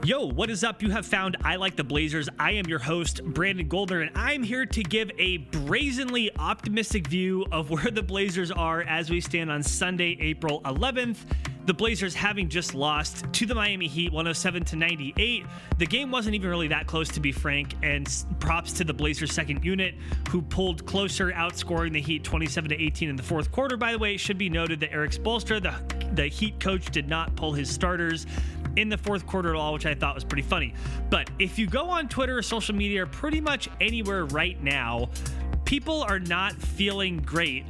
Yo, what is up? You have found I Like the Blazers. I am your host, Brandon Goldner, and I'm here to give a brazenly optimistic view of where the Blazers are as we stand on Sunday, April 11th. The Blazers having just lost to the Miami Heat 107-98. The game wasn't even really that close, to be frank, and props to the Blazers second unit who pulled closer, outscoring the Heat 27-18 in the fourth quarter. By the way, it should be noted that Eric Spoelstra, the Heat coach, did not pull his starters in the fourth quarter at all, which I thought was pretty funny. But if you go on Twitter or social media, or pretty much anywhere right now, people are not feeling great.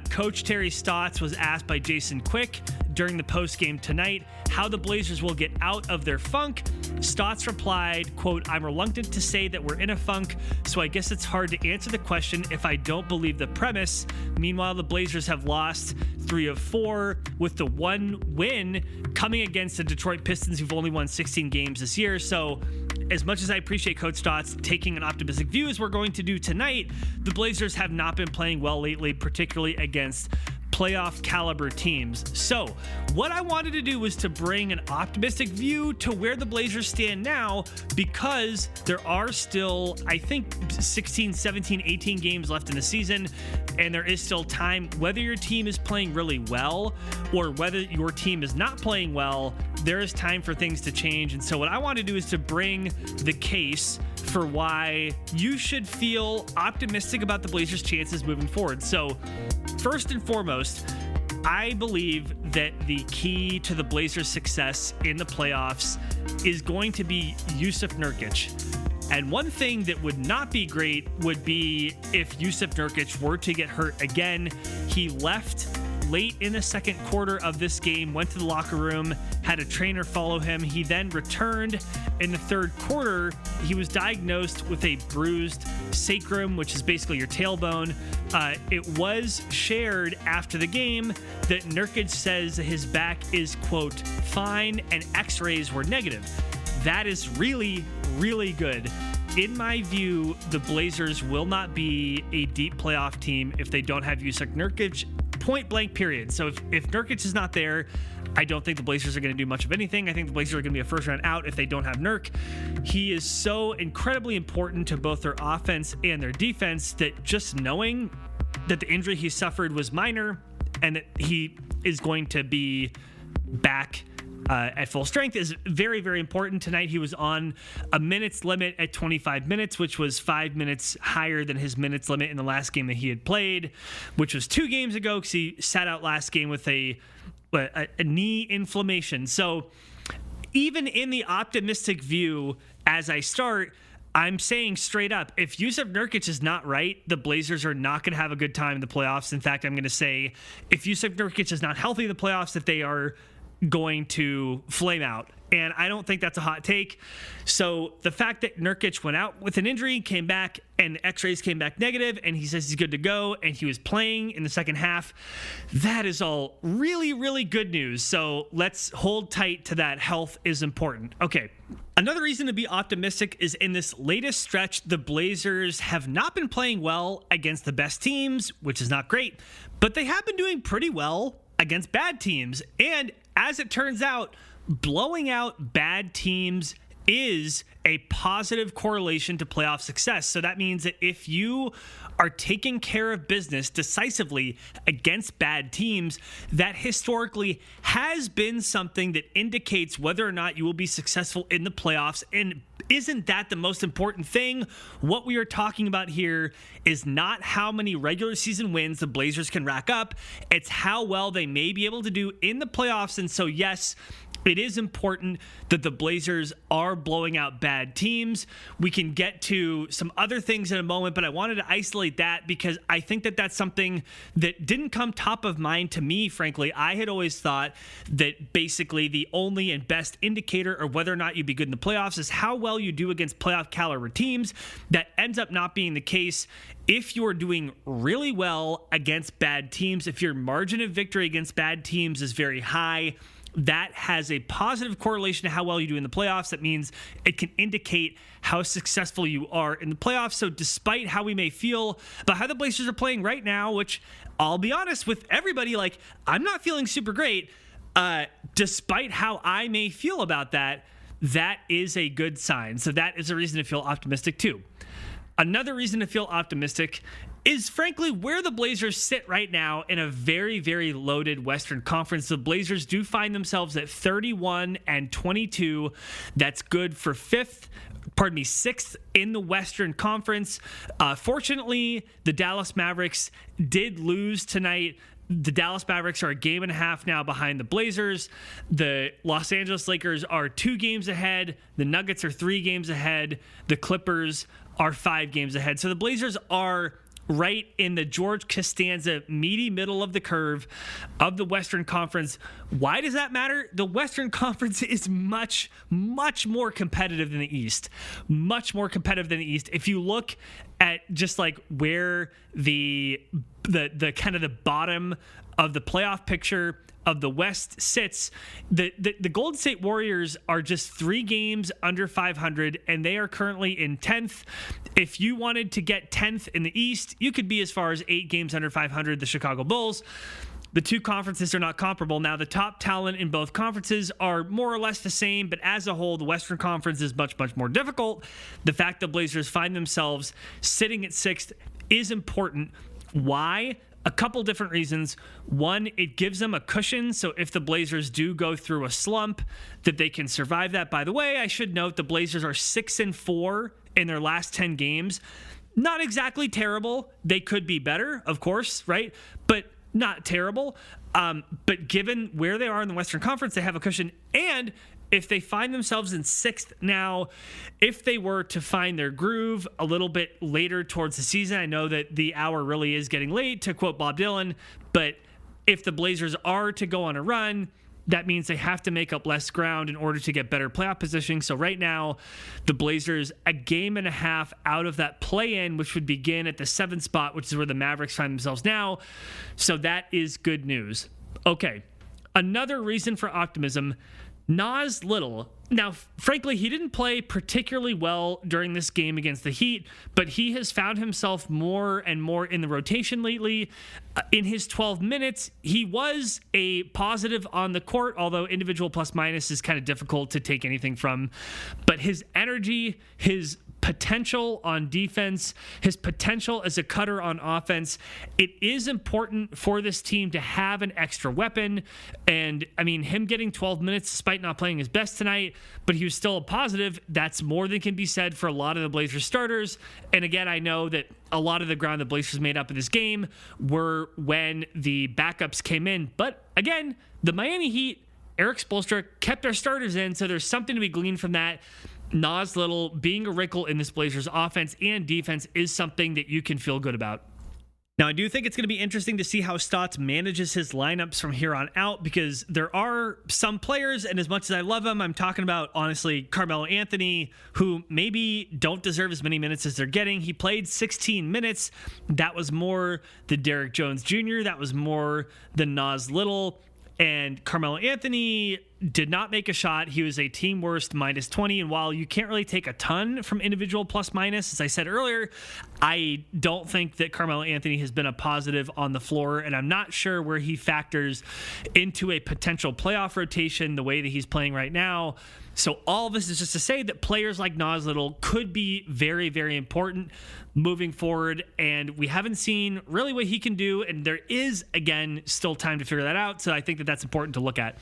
Coach Terry Stotts was asked by Jason Quick during the postgame tonight how the Blazers will get out of their funk. Stotts replied, quote, "I'm reluctant to say that we're in a funk, so I guess it's hard to answer the question if I don't believe the premise." Meanwhile, the Blazers have lost 3 of 4, with the one win coming against the Detroit Pistons, who've only won 16 games this year. So as much as I appreciate Coach Stotts taking an optimistic view, as we're going to do tonight, the Blazers have not been playing well lately, particularly against playoff caliber teams. So what I wanted to do was to bring an optimistic view to where the Blazers stand now, because there are still, I think, 16, 17, 18 games left in the season, and there is still time. Whether your team is playing really well or whether your team is not playing well, there is time for things to change. And so what I want to do is to bring the case for why you should feel optimistic about the Blazers' chances moving forward. So first and foremost, I believe that the key to the Blazers' success in the playoffs is going to be Jusuf Nurkic. And one thing that would not be great would be if Jusuf Nurkic were to get hurt again. He left late in the second quarter of this game, went to the locker room, had a trainer follow him. He then returned in the third quarter. He was diagnosed with a bruised sacrum, which is basically your tailbone. It was shared after the game that Nurkic says his back is, quote, fine, and x-rays were negative. That is really, really good. In my view, the Blazers will not be a deep playoff team if they don't have Jusuf Nurkic, point blank, period. So if Nurkic is not there, I don't think the Blazers are going to do much of anything. I think the Blazers are going to be a first round out if they don't have Nurk. He is so incredibly important to both their offense and their defense that just knowing that the injury he suffered was minor and that he is going to be back at full strength is very, very important. Tonight, he was on a minutes limit at 25 minutes, which was 5 minutes higher than his minutes limit in the last game that he had played, which was 2 games ago, because he sat out last game with a knee inflammation. So even in the optimistic view, as I start, I'm saying straight up, if Jusuf Nurkic is not right, the Blazers are not going to have a good time in the playoffs. In fact, I'm going to say if Jusuf Nurkic is not healthy in the playoffs, that they are going to flame out. And I don't think that's a hot take. So the fact that Nurkic went out with an injury, came back, and the x-rays came back negative, and he says he's good to go, and he was playing in the second half, that is all really, really good news. So let's hold tight to that. Health is important. Okay. Another reason to be optimistic is in this latest stretch, the Blazers have not been playing well against the best teams, which is not great, but they have been doing pretty well against bad teams. And as it turns out, blowing out bad teams is a positive correlation to playoff success. So that means that if you are taking care of business decisively against bad teams, that historically has been something that indicates whether or not you will be successful in the playoffs. And isn't that the most important thing? What we are talking about here is not how many regular season wins the Blazers can rack up. It's how well they may be able to do in the playoffs. And so, yes, it is important that the Blazers are blowing out bad teams. We can get to some other things in a moment, but I wanted to isolate that because I think that that's something that didn't come top of mind to me, frankly. I had always thought that basically the only and best indicator of whether or not you'd be good in the playoffs is how well you do against playoff caliber teams. That ends up not being the case. If you're doing really well against bad teams, if your margin of victory against bad teams is very high, that has a positive correlation to how well you do in the playoffs. That means it can indicate how successful you are in the playoffs. So despite how we may feel about how the Blazers are playing right now, which I'll be honest with everybody, like, I'm not feeling super great, despite how I may feel about that, that is a good sign. So that is a reason to feel optimistic too. Another reason to feel optimistic is frankly where the Blazers sit right now in a very, very loaded Western Conference. The Blazers do find themselves at 31-22. That's good for sixth in the Western Conference. Fortunately, the Dallas Mavericks did lose tonight. The Dallas Mavericks are a game and a half now behind the Blazers. The Los Angeles Lakers are 2 games ahead. The Nuggets are 3 games ahead. The Clippers are 5 games ahead. So the Blazers are right in the George Costanza meaty middle of the curve of the Western Conference. Why does that matter? The Western Conference is much, much more competitive than the East. Much more competitive than the East. If you look at just like where the kind of the bottom of the playoff picture of the West sits, the Golden State Warriors are just 3 games under 500, and they are currently in 10th. If you wanted to get 10th in the East, you could be as far as 8 games under 500, the Chicago Bulls. The 2 conferences are not comparable. Now, the top talent in both conferences are more or less the same, but as a whole, the Western Conference is much, much more difficult. The fact that Blazers find themselves sitting at 6th is important. Why? A couple different reasons. One, it gives them a cushion, so if the Blazers do go through a slump, that they can survive that. By the way, I should note the Blazers are 6-4 in their last 10 games. Not exactly terrible. They could be better, of course, right? But not terrible. But given where they are in the Western Conference, they have a cushion. And if they find themselves in 6th now, if they were to find their groove a little bit later towards the season, I know that the hour really is getting late, to quote Bob Dylan, but if the Blazers are to go on a run, that means they have to make up less ground in order to get better playoff positioning. So right now, the Blazers a game and a half out of that play-in, which would begin at the 7th spot, which is where the Mavericks find themselves now. So that is good news. Okay, another reason for optimism, Nas Little. Now, frankly, he didn't play particularly well during this game against the Heat, but he has found himself more and more in the rotation lately. In his 12 minutes, he was a positive on the court, although individual plus minus is kind of difficult to take anything from. But his energy, his potential on defense, his potential as a cutter on offense, it is important for this team to have an extra weapon. And I mean, him getting 12 minutes despite not playing his best tonight, but he was still a positive. That's more than can be said for a lot of the Blazers starters. And again, I know that a lot of the ground the Blazers made up in this game were when the backups came in. But again, the Miami Heat, Eric Spoelstra kept our starters in, so there's something to be gleaned from that. Nas Little being a wrinkle in this Blazers offense and defense is something that you can feel good about. Now, I do think it's going to be interesting to see how Stotts manages his lineups from here on out, because there are some players, and as much as I love them, I'm talking about, honestly, Carmelo Anthony, who maybe don't deserve as many minutes as they're getting. He played 16 minutes. That was more than Derrick Jones Jr. That was more than Nas Little. And Carmelo Anthony did not make a shot. He was a team worst -20. And while you can't really take a ton from individual plus minus, as I said earlier, I don't think that Carmelo Anthony has been a positive on the floor. And I'm not sure where he factors into a potential playoff rotation the way that he's playing right now. So all of this is just to say that players like Nas Little could be very, very important moving forward. And we haven't seen really what he can do. And there is, again, still time to figure that out. So I think that that's important to look at.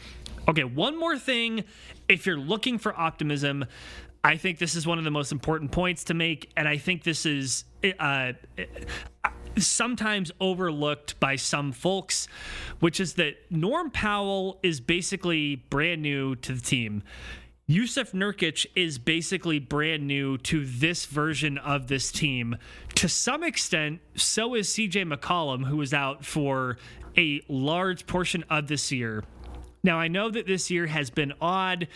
Okay, one more thing. If you're looking for optimism, I think this is one of the most important points to make. And I think this is sometimes overlooked by some folks, which is that Norm Powell is basically brand new to the team. Yusuf Nurkic is basically brand new to this version of this team. To some extent, so is CJ McCollum, who was out for a large portion of this year. Now, I know that this year has been odd.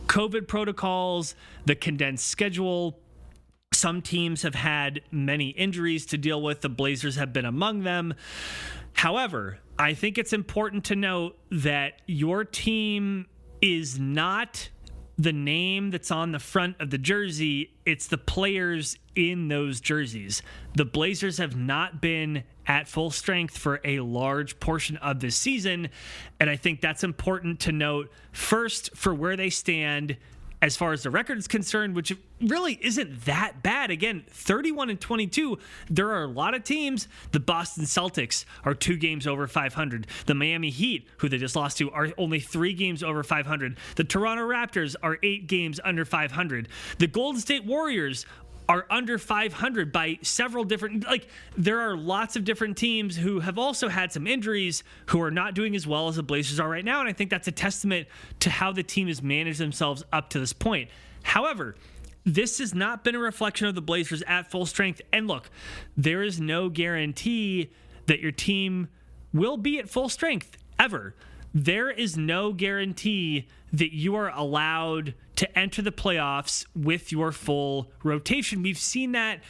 COVID protocols, the condensed schedule. Some teams have had many injuries to deal with. The Blazers have been among them. However, I think it's important to note that your team is not the name that's on the front of the jersey. It's the players in those jerseys. The Blazers have not been at full strength for a large portion of this season, and I think that's important to note first for where they stand as far as the record is concerned, which really isn't that bad. Again, 31-22. There are a lot of teams. The Boston Celtics are 2 games over 500. The Miami Heat, who they just lost to, are only 3 games over 500. The Toronto Raptors are 8 games under 500. The Golden State Warriors are under 500 by several different, there are lots of different teams who have also had some injuries who are not doing as well as the Blazers are right now. And I think that's a testament to how the team has managed themselves up to this point. However, this has not been a reflection of the Blazers at full strength. And look, there is no guarantee that your team will be at full strength ever. There is no guarantee that you are allowed to enter the playoffs with your full rotation. We've seen that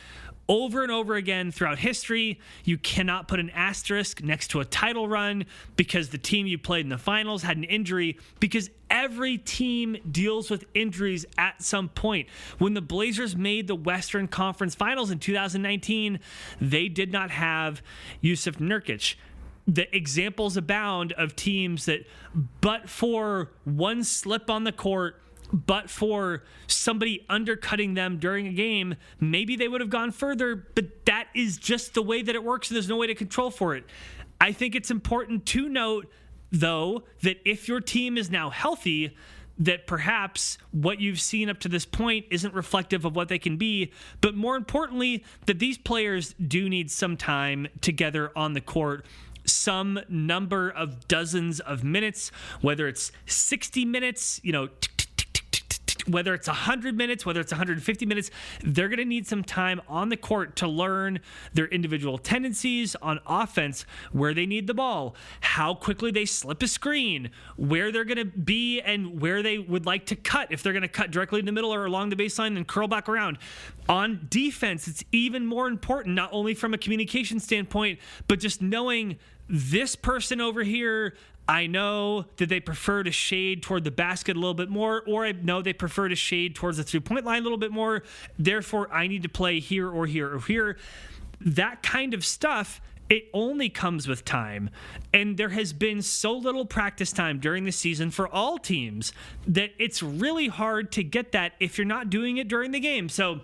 over and over again throughout history. You cannot put an asterisk next to a title run because the team you played in the finals had an injury, because every team deals with injuries at some point. When the Blazers made the Western Conference Finals in 2019, they did not have Jusuf Nurkic. The examples abound of teams that, but for one slip on the court, but for somebody undercutting them during a game, maybe they would have gone further, but that is just the way that it works, and there's no way to control for it. I think it's important to note, though, that if your team is now healthy, that perhaps what you've seen up to this point isn't reflective of what they can be, but more importantly, that these players do need some time together on the court, some number of dozens of minutes, whether it's 60 minutes, whether it's 100 minutes, whether it's 150 minutes, they're going to need some time on the court to learn their individual tendencies on offense, where they need the ball, how quickly they slip a screen, where they're going to be and where they would like to cut, if they're going to cut directly in the middle or along the baseline and curl back around. On defense, it's even more important, not only from a communication standpoint, but just knowing this person over here, I know that they prefer to shade toward the basket a little bit more, or I know they prefer to shade towards the three-point line a little bit more. Therefore, I need to play here or here or here. That kind of stuff, it only comes with time. And there has been so little practice time during the season for all teams that it's really hard to get that if you're not doing it during the game. So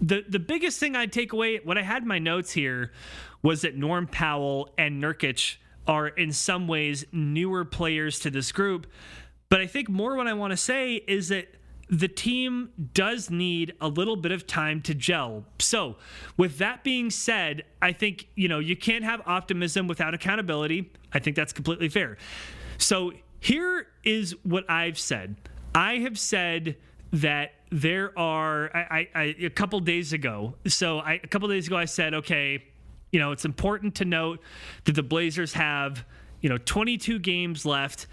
the biggest thing I'd take away, what I had in my notes here, was that Norm Powell and Nurkic are in some ways newer players to this group. But I think more what I want to say is that the team does need a little bit of time to gel. So with that being said, I think, you can't have optimism without accountability. I think that's completely fair. So here is what I've said. I have said that there are, a couple days ago I said, okay, it's important to note that the Blazers have, 22 games left.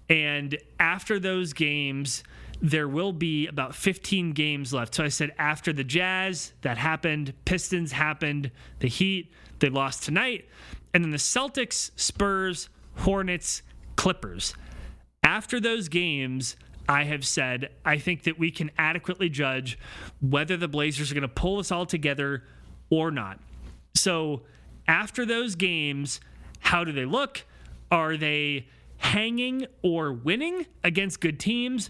And after those games, there will be about 15 games left. So I said after the Jazz, that happened. Pistons happened. The Heat, they lost tonight. And then the Celtics, Spurs, Hornets, Clippers. After those games, I have said, I think that we can adequately judge whether the Blazers are going to pull this all together or not. So after those games, how do they look? Are they hanging or winning against good teams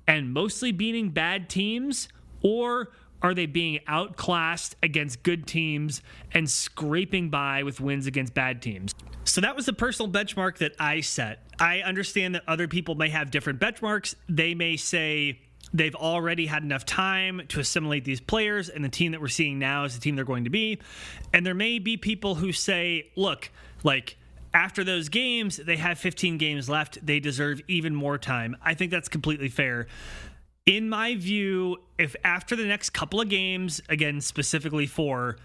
and mostly beating bad teams? Or are they being outclassed against good teams and scraping by with wins against bad teams? So that was the personal benchmark that I set. I understand that other people may have different benchmarks. They may say they've already had enough time to assimilate these players, and the team that we're seeing now is the team they're going to be. And there may be people who say, look, after those games, they have 15 games left. They deserve even more time. I think that's completely fair. In my view, if after the next couple of games, again, specifically 4,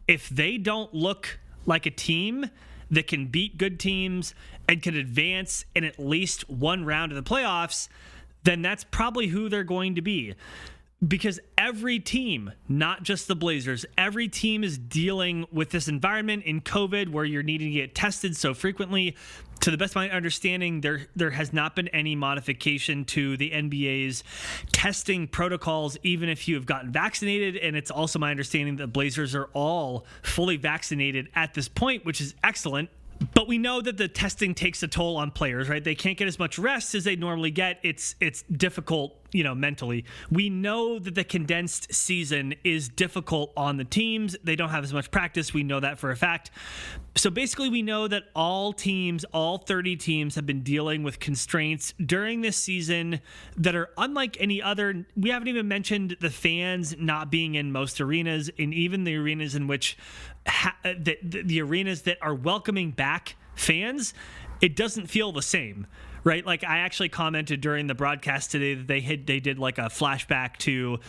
if they don't look like a team that can beat good teams and can advance in at least one round of the playoffs, then that's probably who they're going to be. Because every team, not just the Blazers, every team is dealing with this environment in COVID where you're needing to get tested so frequently. To the best of my understanding, there has not been any modification to the NBA's testing protocols, even if you have gotten vaccinated. And it's also my understanding that the Blazers are all fully vaccinated at this point, which is excellent. But we know that the testing takes a toll on players, right? They can't get as much rest as they normally get. It's difficult, mentally. We know that the condensed season is difficult on the teams. They don't have as much practice. We know that for a fact. So basically, we know that all 30 teams have been dealing with constraints during this season that are unlike any other. We haven't even mentioned the fans not being in most arenas, and even the arenas in which the arenas that are welcoming back fans, it doesn't feel the same, right? Like, I actually commented during the broadcast today that they did like a flashback to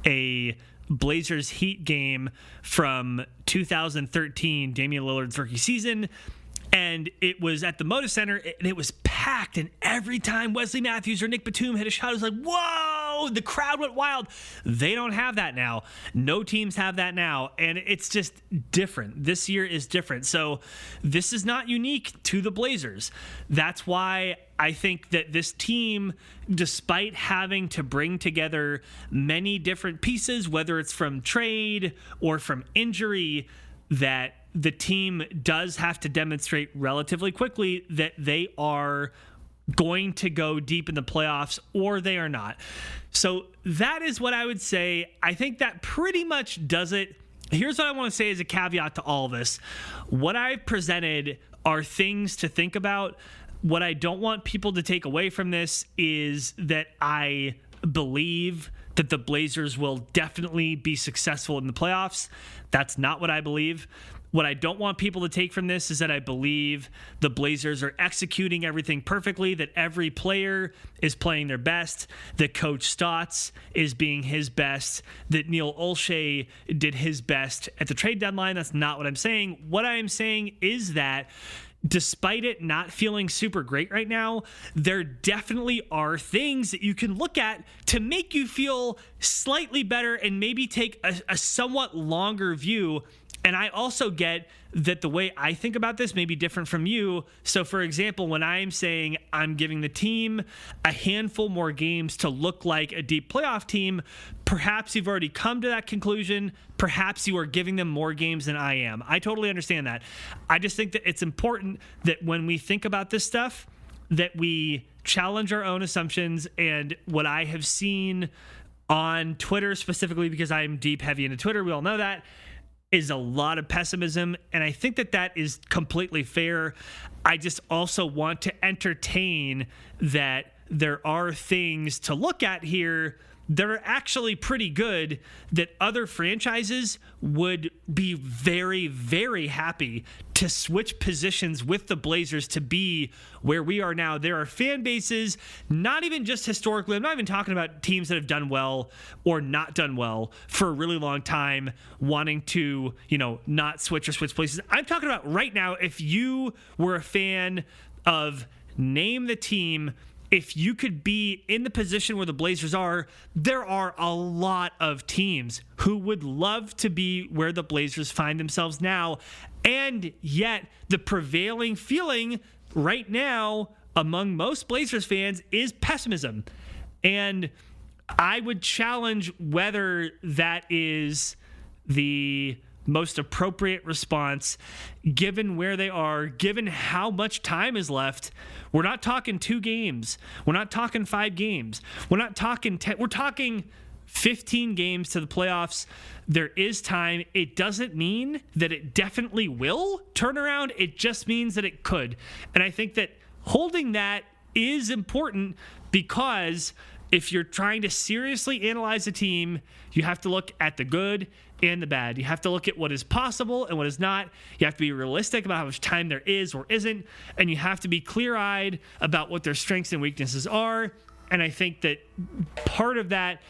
a Blazers Heat game from 2013, Damian Lillard's rookie season. And it was at the Moda Center, and it was packed. And every time Wesley Matthews or Nick Batum hit a shot, it was like, whoa, the crowd went wild. They don't have that now. No teams have that now. And it's just different. This year is different. So this is not unique to the Blazers. That's why I think that this team, despite having to bring together many different pieces, whether it's from trade or from injury, that the team does have to demonstrate relatively quickly that they are going to go deep in the playoffs, or they are not. So that is what I would say. I think that pretty much does it. Here's what I want to say as a caveat to all this. What I've presented are things to think about. What I don't want people to take away from this is that I believe that the Blazers will definitely be successful in the playoffs. That's not what I believe. What I don't want people to take from this is that I believe the Blazers are executing everything perfectly, that every player is playing their best, that Coach Stotts is being his best, that Neil Olshey did his best at the trade deadline. That's not what I'm saying. What I am saying is that despite it not feeling super great right now, there definitely are things that you can look at to make you feel slightly better and maybe take a somewhat longer view. And I also get that the way I think about this may be different from you. So, for example, when I'm saying I'm giving the team a handful more games to look like a deep playoff team, perhaps you've already come to that conclusion. Perhaps you are giving them more games than I am. I totally understand that. I just think that it's important that when we think about this stuff, that we challenge our own assumptions. And what I have seen on Twitter specifically, because I'm deep heavy into Twitter, we all know that, is a lot of pessimism, and I think that that is completely fair. I just also want to entertain that there are things to look at here that are actually pretty good, that other franchises would be very, very happy to switch positions with the Blazers to be where we are now. There are fan bases, not even just historically, I'm not even talking about teams that have done well or not done well for a really long time, wanting to, not switch or switch places. I'm talking about right now, if you were a fan of name the team, if you could be in the position where the Blazers are, there are a lot of teams who would love to be where the Blazers find themselves now. And yet the prevailing feeling right now among most Blazers fans is pessimism. And I would challenge whether that is the most appropriate response given where they are, given how much time is left. We're not talking 2 games. We're not talking 5 games. We're not talking 10. We're talking 15 games to the playoffs. There is time. It doesn't mean that it definitely will turn around. It just means that it could. And I think that holding that is important, because if you're trying to seriously analyze a team, you have to look at the good and the bad. You have to look at what is possible and what is not. You have to be realistic about how much time there is or isn't. And you have to be clear-eyed about what their strengths and weaknesses are. And I think that part of that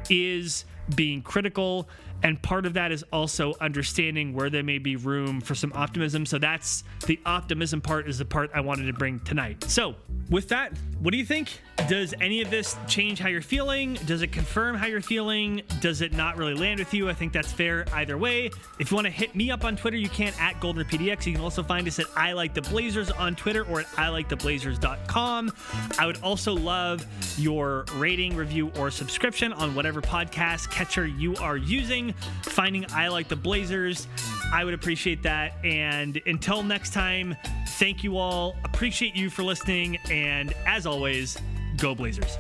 is being critical, and part of that is also understanding where there may be room for some optimism. So that's the optimism part, is the part I wanted to bring tonight. So with that, what do you think? Does any of this change how you're feeling? Does it confirm how you're feeling? Does it not really land with you? I think that's fair either way. If you want to hit me up on Twitter, you can at GoldnerPDX. You can also find us at ILiketheBlazers on Twitter or at ILiketheBlazers.com. I would also love your rating, review, or subscription on whatever podcast catcher you are using. Finding I Like the Blazers, I would appreciate that. And until next time, Thank you all. Appreciate you for listening. And as always, go Blazers.